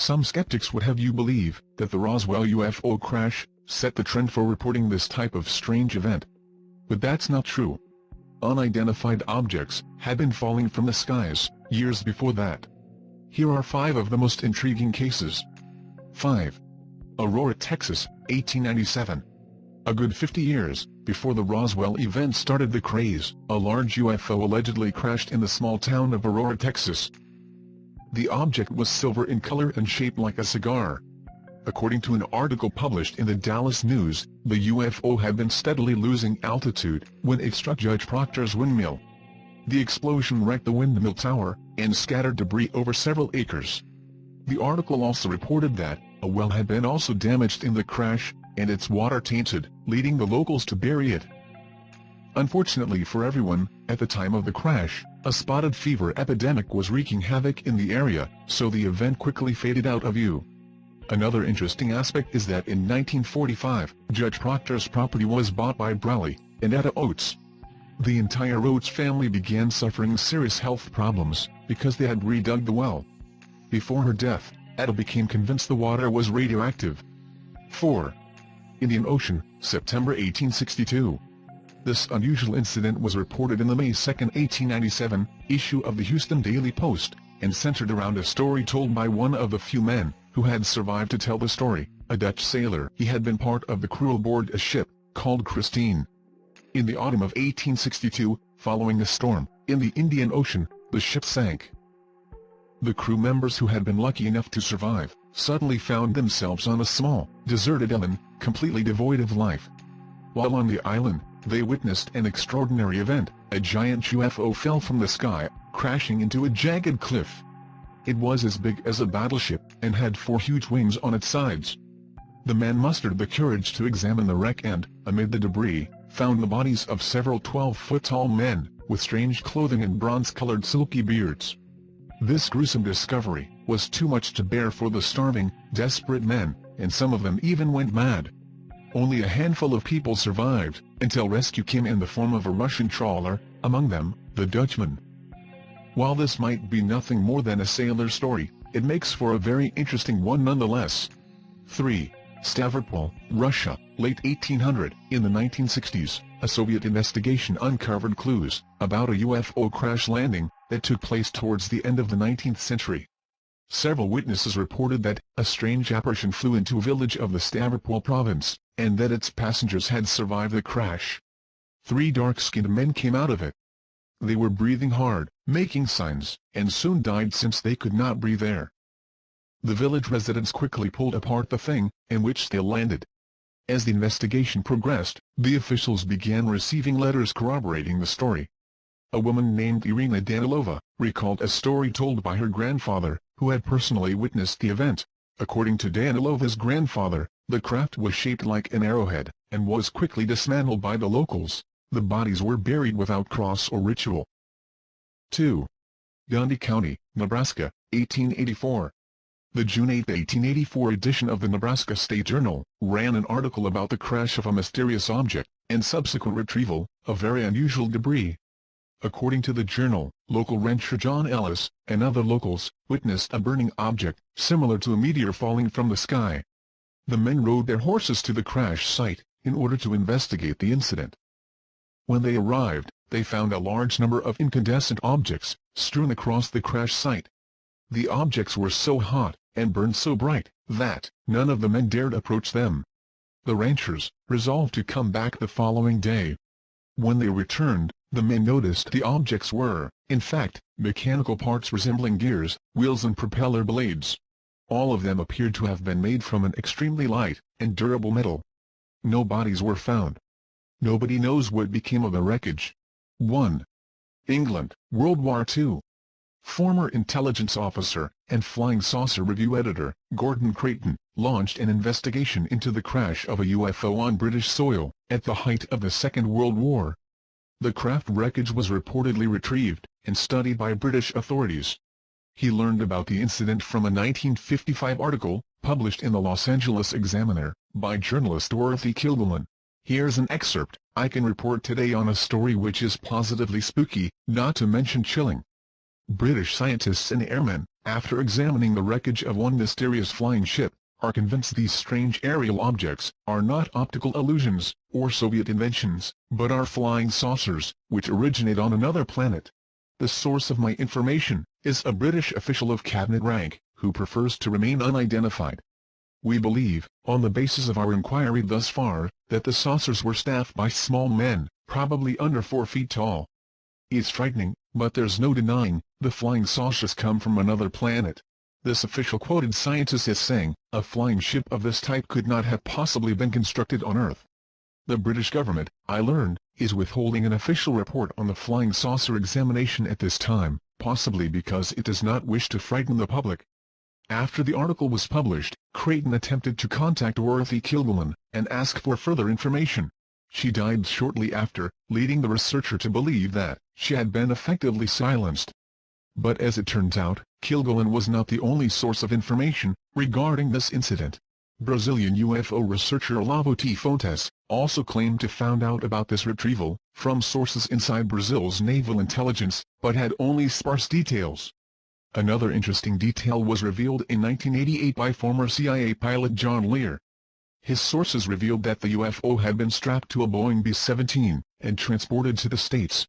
Some skeptics would have you believe that the Roswell UFO crash set the trend for reporting this type of strange event. But that's not true. Unidentified objects had been falling from the skies years before that. Here are 5 of the most intriguing cases. 5. Aurora, Texas, 1897. A good 50 years before the Roswell event started the craze, a large UFO allegedly crashed in the small town of Aurora, Texas. The object was silver in color and shaped like a cigar. According to an article published in the Dallas News, the UFO had been steadily losing altitude when it struck Judge Proctor's windmill. The explosion wrecked the windmill tower and scattered debris over several acres. The article also reported that a well had been also damaged in the crash, and its water tainted, leading the locals to bury it. Unfortunately for everyone, at the time of the crash, a spotted fever epidemic was wreaking havoc in the area, so the event quickly faded out of view. Another interesting aspect is that in 1945, Judge Proctor's property was bought by Brawley and Etta Oates. The entire Oates family began suffering serious health problems because they had redug the well. Before her death, Etta became convinced the water was radioactive. 4. Indian Ocean, September 1862. This unusual incident was reported in the May 2, 1897, issue of the Houston Daily Post, and centered around a story told by one of the few men who had survived to tell the story, a Dutch sailor. He had been part of the crew aboard a ship called Christine. In the autumn of 1862, following a storm in the Indian Ocean, the ship sank. The crew members who had been lucky enough to survive suddenly found themselves on a small, deserted island, completely devoid of life. While on the island, they witnessed an extraordinary event. A giant UFO fell from the sky, crashing into a jagged cliff. It was as big as a battleship, and had 4 huge wings on its sides. The men mustered the courage to examine the wreck and, amid the debris, found the bodies of several 12-foot-tall men, with strange clothing and bronze-colored silky beards. This gruesome discovery was too much to bear for the starving, desperate men, and some of them even went mad. Only a handful of people survived, until rescue came in the form of a Russian trawler, among them, the Dutchman. While this might be nothing more than a sailor's story, it makes for a very interesting one nonetheless. 3. Stavropol, Russia, late 1800. In the 1960s, a Soviet investigation uncovered clues about a UFO crash landing that took place towards the end of the 19th century. Several witnesses reported that a strange apparition flew into a village of the Stavropol province, and that its passengers had survived the crash. 3 dark-skinned men came out of it. They were breathing hard, making signs, and soon died since they could not breathe air. The village residents quickly pulled apart the thing, in which they landed. As the investigation progressed, the officials began receiving letters corroborating the story. A woman named Irina Danilova recalled a story told by her grandfather, who had personally witnessed the event. According to Danilova's grandfather, the craft was shaped like an arrowhead, and was quickly dismantled by the locals. The bodies were buried without cross or ritual. 2. Gundy County, Nebraska, 1884. The June 8, 1884 edition of the Nebraska State Journal ran an article about the crash of a mysterious object, and subsequent retrieval of very unusual debris. According to the journal, local rancher John Ellis, and other locals, witnessed a burning object, similar to a meteor falling from the sky. The men rode their horses to the crash site, in order to investigate the incident. When they arrived, they found a large number of incandescent objects, strewn across the crash site. The objects were so hot, and burned so bright, that none of the men dared approach them. The ranchers resolved to come back the following day. When they returned, the men noticed the objects were, in fact, mechanical parts resembling gears, wheels and propeller blades. All of them appeared to have been made from an extremely light and durable metal. No bodies were found. Nobody knows what became of the wreckage. 1. England, World War II. Former intelligence officer and Flying Saucer Review editor, Gordon Creighton, launched an investigation into the crash of a UFO on British soil, at the height of the Second World War. The craft wreckage was reportedly retrieved and studied by British authorities. He learned about the incident from a 1955 article, published in the Los Angeles Examiner, by journalist Dorothy Kilgallen. Here's an excerpt. I can report today on a story which is positively spooky, not to mention chilling. British scientists and airmen, after examining the wreckage of one mysterious flying ship, are convinced these strange aerial objects are not optical illusions or Soviet inventions, but are flying saucers, which originate on another planet. The source of my information is a British official of cabinet rank, who prefers to remain unidentified. We believe, on the basis of our inquiry thus far, that the saucers were staffed by small men, probably under 4 feet tall. It's frightening, but there's no denying, the flying saucers come from another planet. This official quoted scientists as saying, a flying ship of this type could not have possibly been constructed on Earth. The British government, I learned, is withholding an official report on the flying saucer examination at this time, possibly because it does not wish to frighten the public. After the article was published, Creighton attempted to contact Dorothy Kilgallen and ask for further information. She died shortly after, leading the researcher to believe that she had been effectively silenced. But as it turns out, Kilgallen was not the only source of information regarding this incident. Brazilian UFO researcher Olavo T. Fontes also claimed to found out about this retrieval from sources inside Brazil's naval intelligence, but had only sparse details. Another interesting detail was revealed in 1988 by former CIA pilot John Lear. His sources revealed that the UFO had been strapped to a Boeing B-17 and transported to the States,